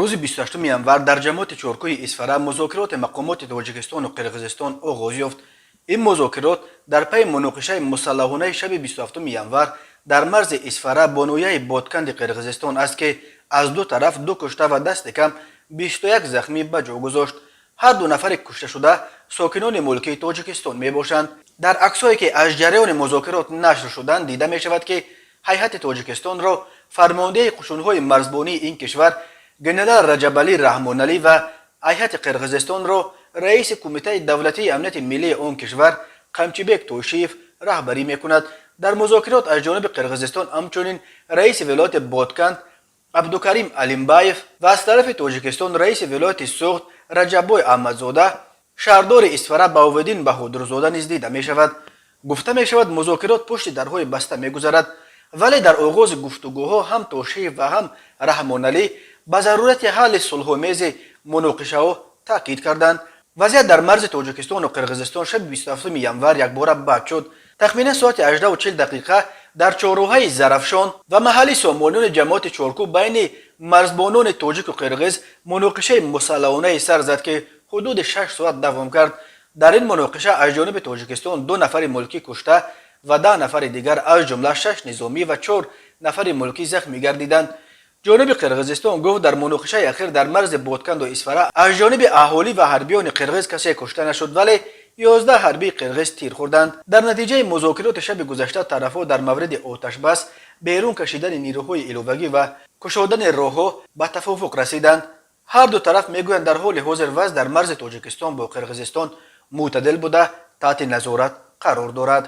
روز 28 январ дар ҷамоати чоркӯҳи Исфара музокироти мақомоти Тоҷикистону Қирғизистон оғоз ёфт. Ин музокирот дар пайи муноқишаи мусаллаҳонаи шаби 27 январ дар марзи Исфара бо ноҳияи Бодканди Қирғизистон аст ки аз ду тараф ду кушта ва дасти кам 21 захмӣ ба ҷо гузошт. ҳар ду нафари кушташуда сокинони мулкии Тоҷикистон мебошанд. Дар аксҳое ки аз ҷараёни музокирот нашр шуданд дида мешавад ки ҳайати Тоҷикистонро фармондеҳи қушунҳои марзбонии ин кишвар генерал Раҷабалӣ Раҳмоналӣ ва ҳайати Қирғизистонро раиси кумитаи давлатии амнияти миллии он кишвар Қамчибек Тӯшиев раҳбарӣ мекунад. Дар музокирот аз ҷониби Қирғизистон ҳамчунин раиси вилояти Бодканд Абдукарим Алимбаев ва аз тарафи Тоҷикистон раиси вилояти Суғд Раҷаббой Аҳмадзода, шаҳрдори Исфара Баҳовиддин Баҳодурзода низ дида мешавад. Гуфта мешавад музокирот пушти дарҳои баста мегузарад, вале дар оғози гуфтугӯҳо ҳам Тӯшиев ва ҳам Раҳмоналӣ ба зарурати ҳалли сулҳомези муноқишаҳо таъкид карданд. Вазъият дар марзи Тоҷикистону Қирғизистон шаби 27 январ якбора бад шуд. Тахминан соати 18:40 дар чорроҳаи Зарафшон ва маҳалли сомониёни ҷамоати чоркӯ байни марзбонони тоҷику қирғиз муноқишаи мусаллаҳонаи сар зад ки ҳудуди 6 соат давом кард. Дар ин муноқиша аз ҷониби Тоҷикистон 2 нафари мулкӣ кушта ва 10 нафари дигар аз ҷумла 6 низомӣ ва 4 нафари мулкӣ захмӣ гардиданд. ҷониби Қирғизистон гуфт дар муноқишаи ахир дар марзи Бодканду Исфара аз ҷониби аҳолӣ ва ҳарбиёни қирғиз касе кушта нашуд, вале 11 ҳарбии қирғиз тир хӯрданд. Дар натиҷаи музокироти шаби гузашта тарафҳо дар мавриди оташбас, берун кашидани нирӯҳои иловагӣ ва кушодани роҳҳо ба тафовуқ расиданд. ҳар ду тараф мегӯянд дар ҳоли ҳозир вазъ дар марзи Тоҷикистон бо Қирғизистон мӯътадил буда таҳти назорат қарор дорад.